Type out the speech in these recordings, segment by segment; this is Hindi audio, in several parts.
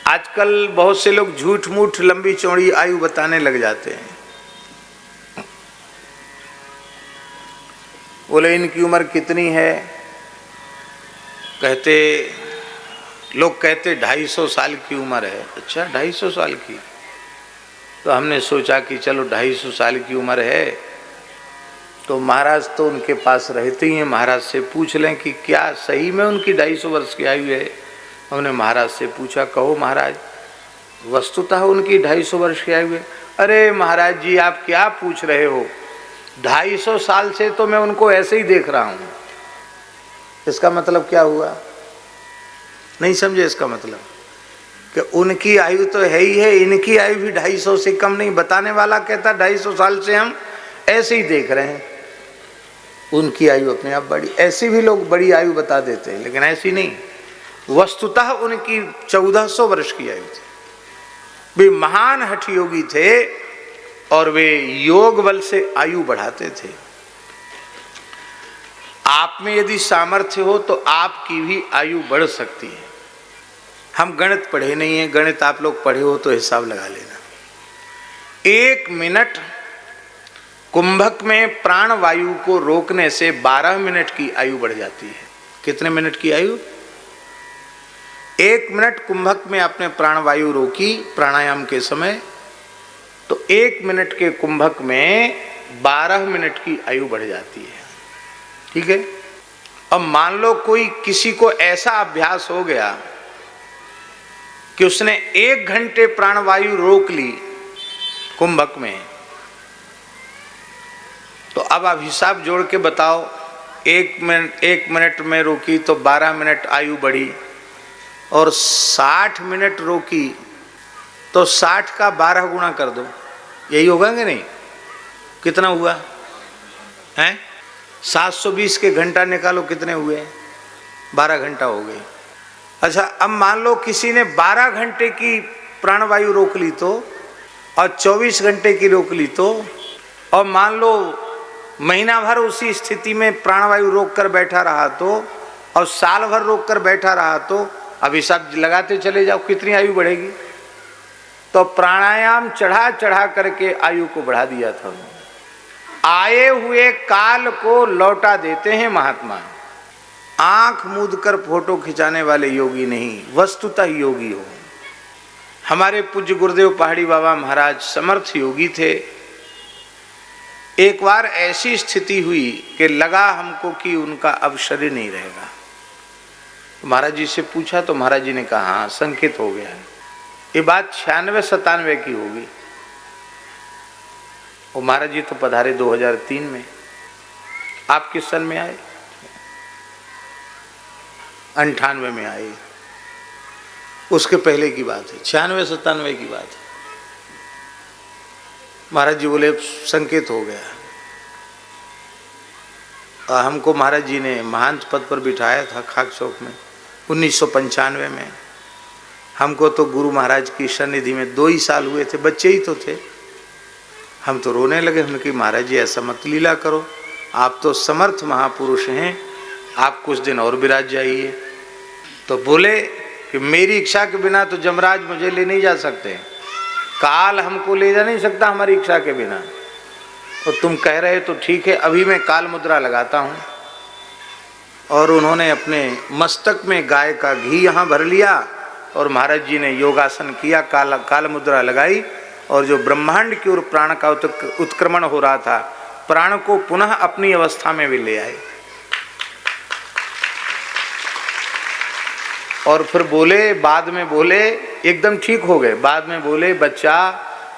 आजकल बहुत से लोग झूठ मूठ लंबी चौड़ी आयु बताने लग जाते हैं। बोले इनकी उम्र कितनी है, लोग कहते 250 साल की उम्र है। अच्छा 250 साल की, तो हमने सोचा कि चलो 250 साल की उम्र है तो महाराज तो उनके पास रहते ही हैं, महाराज से पूछ लें कि क्या सही में उनकी 250 वर्ष की आयु है। हमने महाराज से पूछा, कहो महाराज वस्तुतः उनकी 250 वर्ष की आयु है। अरे महाराज जी आप क्या पूछ रहे हो, 250 साल से तो मैं उनको ऐसे ही देख रहा हूँ। इसका मतलब क्या हुआ, नहीं समझे? इसका मतलब कि उनकी आयु तो है ही है, इनकी आयु भी 250 से कम नहीं। बताने वाला कहता 250 साल से हम ऐसे ही देख रहे हैं, उनकी आयु अपने आप बड़ी। ऐसे भी लोग बड़ी आयु बता देते हैं, लेकिन ऐसी नहीं। वस्तुतः उनकी 1400 वर्ष की आयु थी। वे महान हठ योगी थे और वे योग बल से आयु बढ़ाते थे। आप में यदि सामर्थ्य हो तो आपकी भी आयु बढ़ सकती है। हम गणित पढ़े नहीं है, गणित आप लोग पढ़े हो तो हिसाब लगा लेना। 1 मिनट कुंभक में प्राण वायु को रोकने से 12 मिनट की आयु बढ़ जाती है। कितने मिनट की आयु? 1 मिनट कुंभक में आपने प्राण वायु रोकी प्राणायाम के समय, तो 1 मिनट के कुंभक में 12 मिनट की आयु बढ़ जाती है। ठीक है। अब मान लो कोई किसी को ऐसा अभ्यास हो गया कि उसने 1 घंटे प्राणवायु रोक ली कुंभक में, तो अब आप हिसाब जोड़ के बताओ, 1 मिनट में रोकी तो 12 मिनट आयु बढ़ी, और 60 मिनट रोकी तो 60 का 12 गुणा कर दो, यही होगा कि नहीं? कितना हुआ है? 720 के घंटा निकालो, कितने हुए? 12 घंटा हो गए। अच्छा अब मान लो किसी ने 12 घंटे की प्राणवायु रोक ली तो, और 24 घंटे की रोक ली तो, और मान लो महीना भर उसी स्थिति में प्राणवायु रोक कर बैठा रहा तो, और साल भर रोक कर बैठा रहा तो, अब हिसाब लगाते चले जाओ कितनी आयु बढ़ेगी। तो प्राणायाम चढ़ा चढ़ा करके आयु को बढ़ा दिया था। आए हुए काल को लौटा देते हैं महात्मा। आंख मूंद कर फोटो खिंचाने वाले योगी नहीं, वस्तुतः योगी हो। हमारे पूज्य गुरुदेव पहाड़ी बाबा महाराज समर्थ योगी थे। एक बार ऐसी स्थिति हुई कि लगा हमको कि उनका अब शरीर नहीं रहेगा। महाराज जी से पूछा तो महाराज जी ने कहा हाँ संकेत हो गया है। ये बात 96-97 की होगी। और महाराज जी तो पधारे 2003 में। आप किस सन में आए? 98 में आए। उसके पहले की बात है, 96-97 की बात है। महाराज जी बोले संकेत हो गया। हमको महाराज जी ने महंत पद पर बिठाया था खाक चौक में 1995 में। हमको तो गुरु महाराज की सन्निधि में 2 ही साल हुए थे, बच्चे ही तो थे। हम तो रोने लगे। हमने कहा महाराज जी ऐसा मत लीला करो, आप तो समर्थ महापुरुष हैं, आप कुछ दिन और विराज जाइए। तो बोले कि मेरी इच्छा के बिना तो जमराज मुझे ले नहीं जा सकते, काल हमको ले जा नहीं सकता हमारी इच्छा के बिना। और तुम कह रहे तो ठीक है, अभी मैं काल मुद्रा लगाता हूँ। और उन्होंने अपने मस्तक में गाय का घी यहाँ भर लिया और महाराज जी ने योगासन किया, काल मुद्रा लगाई, और जो ब्रह्मांड की ओर प्राण का उत्क्रमण हो रहा था, प्राण को पुनः अपनी अवस्था में भी ले आए। और फिर बोले, बाद में बोले, एकदम ठीक हो गए। बाद में बोले बच्चा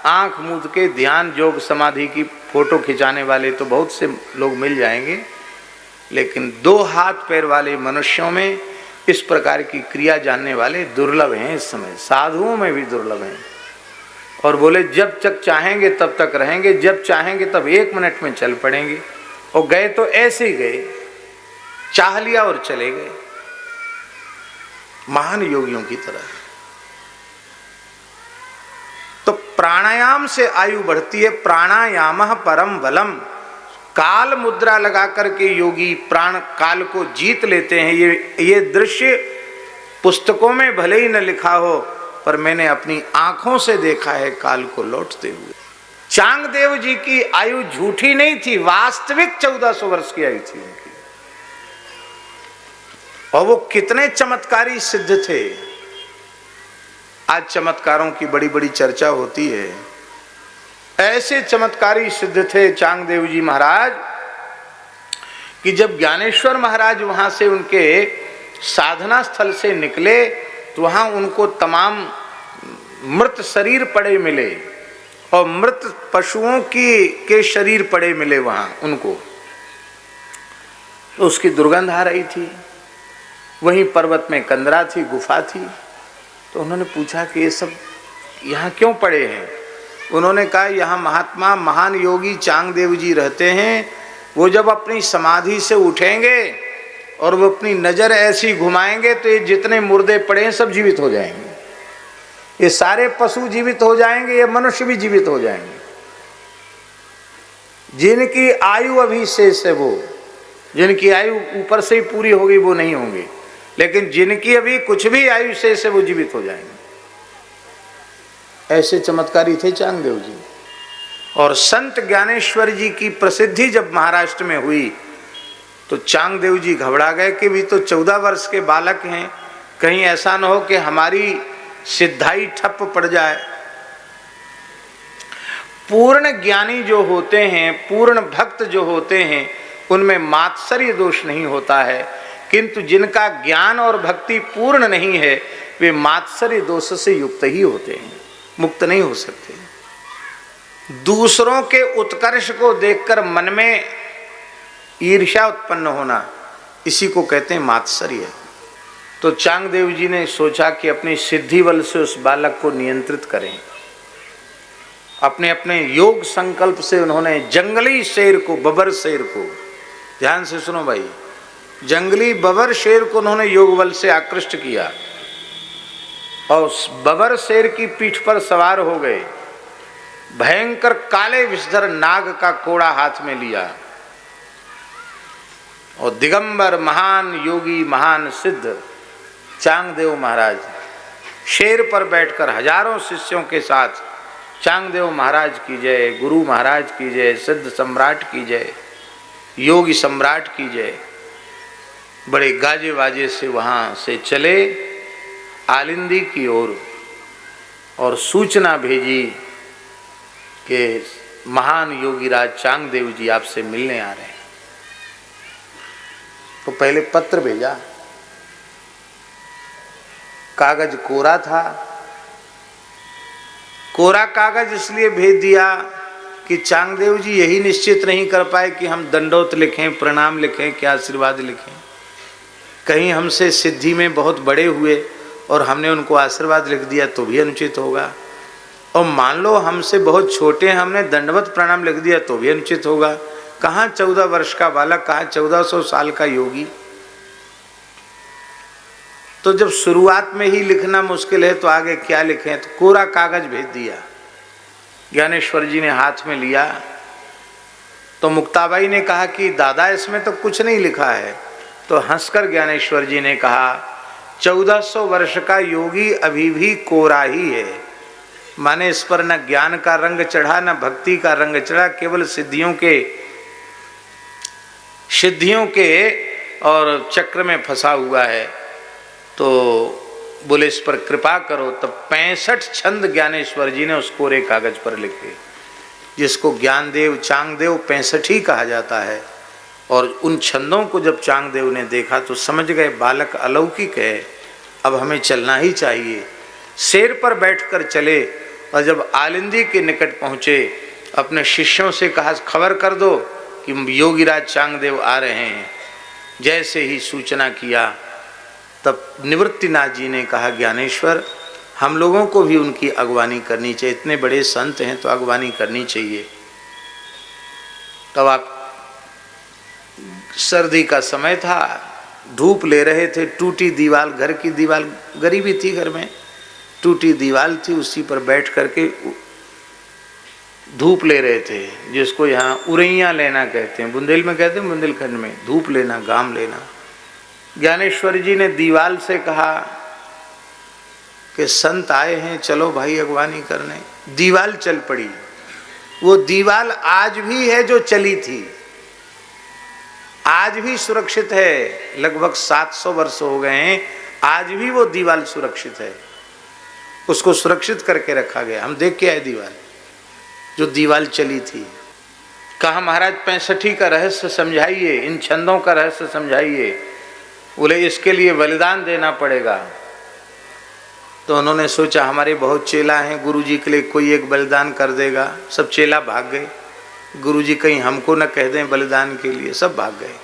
आंख मूंद के ध्यान योग समाधि की फोटो खिंचाने वाले तो बहुत से लोग मिल जाएंगे, लेकिन 2 हाथ पैर वाले मनुष्यों में इस प्रकार की क्रिया जानने वाले दुर्लभ हैं। इस समय साधुओं में भी दुर्लभ हैं। और बोले जब तक चाहेंगे तब तक रहेंगे, जब चाहेंगे तब 1 मिनट में चल पड़ेंगे। और गए तो ऐसे ही गए, चाह लिया और चले गए, महान योगियों की तरह। तो प्राणायाम से आयु बढ़ती है। प्राणायाम परम बलम। काल मुद्रा लगा करके योगी प्राण काल को जीत लेते हैं। ये दृश्य पुस्तकों में भले ही न लिखा हो, पर मैंने अपनी आंखों से देखा है काल को लौटते हुए। चांगदेव जी की आयु झूठी नहीं थी, वास्तविक 1400 वर्ष की आयु थी उनकी। और वो कितने चमत्कारी सिद्ध थे। आज चमत्कारों की बड़ी बड़ी चर्चा होती है, ऐसे चमत्कारी सिद्ध थे चांगदेव जी महाराज कि जब ज्ञानेश्वर महाराज वहां से उनके साधना स्थल से निकले तो वहां उनको तमाम मृत शरीर पड़े मिले और मृत पशुओं के शरीर पड़े मिले वहां उनको। तो उसकी दुर्गंध आ रही थी। वहीं पर्वत में कंदरा थी, गुफा थी। तो उन्होंने पूछा कि ये सब यहाँ क्यों पड़े हैं। उन्होंने कहा यहाँ महात्मा महान योगी चांगदेव जी रहते हैं। वो जब अपनी समाधि से उठेंगे और वो अपनी नज़र ऐसी घुमाएंगे तो ये जितने मुर्दे पड़े हैं सब जीवित हो जाएंगे। ये सारे पशु जीवित हो जाएंगे, ये मनुष्य भी जीवित हो जाएंगे। जिनकी आयु अभी शेष है, वो जिनकी आयु ऊपर से ही पूरी होगी वो नहीं होंगे, लेकिन जिनकी अभी कुछ भी आयु शेष है वो जीवित हो जाएंगे। ऐसे चमत्कारी थे चांगदेव जी। और संत ज्ञानेश्वर जी की प्रसिद्धि जब महाराष्ट्र में हुई तो चांगदेव जी घबरा गए कि भी तो 14 वर्ष के बालक हैं, कहीं ऐसा न हो कि हमारी सिद्धाई ठप पड़ जाए। पूर्ण ज्ञानी जो होते हैं, पूर्ण भक्त जो होते हैं, उनमें मात्सर्य दोष नहीं होता है, किंतु जिनका ज्ञान और भक्ति पूर्ण नहीं है वे मात्सर्य दोष से युक्त ही होते हैं, मुक्त नहीं हो सकते। दूसरों के उत्कर्ष को देखकर मन में ईर्ष्या उत्पन्न होना, इसी को कहते हैं मात्सर्य। तो चांगदेव जी ने सोचा कि अपनी सिद्धि बल से उस बालक को नियंत्रित करें। अपने अपने योग संकल्प से उन्होंने जंगली शेर को, बबर शेर को, ध्यान से सुनो भाई, जंगली बबर शेर को उन्होंने योग बल से आकृष्ट किया और उस बबर शेर की पीठ पर सवार हो गए। भयंकर काले विषधर नाग का कोड़ा हाथ में लिया और दिगंबर महान योगी महान सिद्ध चांगदेव महाराज शेर पर बैठकर हजारों शिष्यों के साथ, चांगदेव महाराज की जय, गुरु महाराज की जय, सिद्ध सम्राट की जय, योगी सम्राट की जय, बड़े गाजे वाजे से वहाँ से चले आलिंदी की ओर और सूचना भेजी कि महान योगीराज चांगदेव जी आपसे मिलने आ रहे हैं। तो पहले पत्र भेजा, कागज कोरा था। कोरा कागज इसलिए भेज दिया कि चांगदेव जी यही निश्चित नहीं कर पाए कि हम दंडोत लिखें, प्रणाम लिखें, क्या आशीर्वाद लिखें। कहीं हमसे सिद्धि में बहुत बड़े हुए और हमने उनको आशीर्वाद लिख दिया तो भी अनुचित होगा, और मान लो हमसे बहुत छोटे हैं, हमने दंडवत प्रणाम लिख दिया तो भी अनुचित होगा। कहाँ 14 वर्ष का बालक, कहाँ 1400 साल का योगी। तो जब शुरुआत में ही लिखना मुश्किल है तो आगे क्या लिखें। तो कोरा कागज भेज दिया। ज्ञानेश्वर जी ने हाथ में लिया तो मुक्ताबाई ने कहा कि दादा इसमें तो कुछ नहीं लिखा है। तो हंसकर ज्ञानेश्वर जी ने कहा 1400 वर्ष का योगी अभी भी कोरा ही है, माने इस पर न ज्ञान का रंग चढ़ा न भक्ति का रंग चढ़ा, केवल सिद्धियों के और चक्र में फंसा हुआ है। तो बोले इस पर कृपा करो। तब 65 छंद ज्ञानेश्वर जी ने उस कोरे कागज पर लिखे, जिसको ज्ञानदेव चांगदेव 65 ही कहा जाता है। और उन छंदों को जब चांगदेव ने देखा तो समझ गए बालक अलौकिक है, अब हमें चलना ही चाहिए। शेर पर बैठकर चले और जब आलिंदी के निकट पहुँचे अपने शिष्यों से कहा खबर कर दो कि योगीराज चांगदेव आ रहे हैं। जैसे ही सूचना किया तब निवृत्तिनाथ जी ने कहा ज्ञानेश्वर हम लोगों को भी उनकी अगवानी करनी चाहिए, इतने बड़े संत हैं तो अगवानी करनी चाहिए। तब आप सर्दी का समय था, धूप ले रहे थे, टूटी दीवार, घर की दीवार, गरीबी थी घर में, टूटी दीवार थी, उसी पर बैठ करके धूप ले रहे थे, जिसको यहाँ उरैया लेना कहते हैं, बुंदेल में कहते हैं, बुंदेलखंड में धूप लेना, घाम लेना। ज्ञानेश्वर जी ने दीवाल से कहा कि संत आए हैं, चलो भाई अगवानी करने। दीवाल चल पड़ी। वो दीवाल आज भी है जो चली थी, आज भी सुरक्षित है। लगभग 700 वर्ष हो गए हैं, आज भी वो दीवाल सुरक्षित है। उसको सुरक्षित करके रखा गया। हम देख के आए दीवाल, जो दीवाल चली थी। कहा महाराज 65 का रहस्य समझाइए, इन छंदों का रहस्य समझाइए। बोले इसके लिए बलिदान देना पड़ेगा। तो उन्होंने सोचा हमारे बहुत चेला हैं, गुरुजी के लिए कोई एक बलिदान कर देगा। सब चेला भाग गए। गुरुजी कहीं हमको न कह दें बलिदान के लिए, सब भाग गए।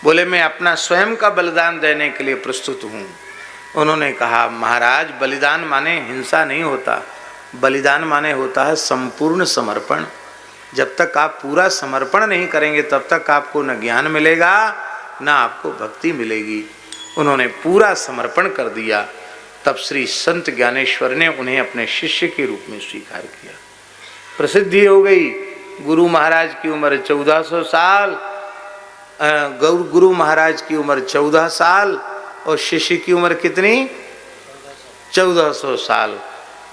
बोले मैं अपना स्वयं का बलिदान देने के लिए प्रस्तुत हूँ। उन्होंने कहा महाराज बलिदान माने हिंसा नहीं होता, बलिदान माने होता है संपूर्ण समर्पण। जब तक आप पूरा समर्पण नहीं करेंगे तब तक आपको न ज्ञान मिलेगा न आपको भक्ति मिलेगी। उन्होंने पूरा समर्पण कर दिया। तब श्री संत ज्ञानेश्वर ने उन्हें अपने शिष्य के रूप में स्वीकार किया। प्रसिद्धि हो गई। गुरु महाराज की उम्र 1400 साल, गुरु महाराज की उम्र 14 साल और शिष्य की उम्र कितनी? 1400 साल।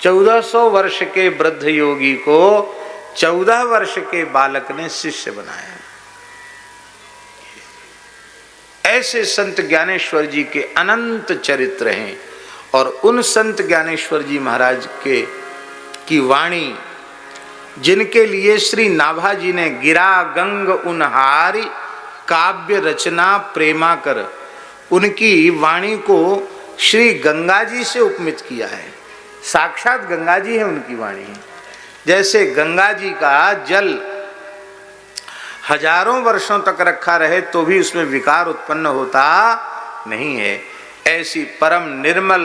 1400 वर्ष के वृद्ध योगी को 14 वर्ष के बालक ने शिष्य बनाया। ऐसे संत ज्ञानेश्वर जी के अनंत चरित्र हैं। और उन संत ज्ञानेश्वर जी महाराज के की वाणी, जिनके लिए श्री नाभा जी ने गिरा गंग उनहारी काव्य रचना प्रेमा कर, उनकी वाणी को श्री गंगा जी से उपमित किया है। साक्षात गंगा जी है उनकी वाणी। जैसे गंगा जी का जल हजारों वर्षों तक रखा रहे तो भी उसमें विकार उत्पन्न होता नहीं है, ऐसी परम निर्मल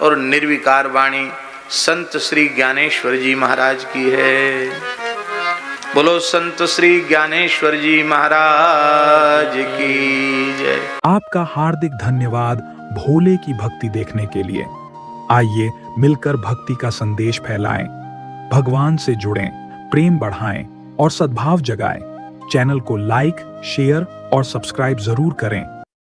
और निर्विकार वाणी संत श्री ज्ञानेश्वर जी महाराज की है। बोलो संत श्री ज्ञानेश्वर जी महाराज की जय। आपका हार्दिक धन्यवाद भोले की भक्ति देखने के लिए। आइए मिलकर भक्ति का संदेश फैलाएं, भगवान से जुड़ें, प्रेम बढ़ाएं और सद्भाव जगाएं। चैनल को लाइक, शेयर और सब्सक्राइब जरूर करें।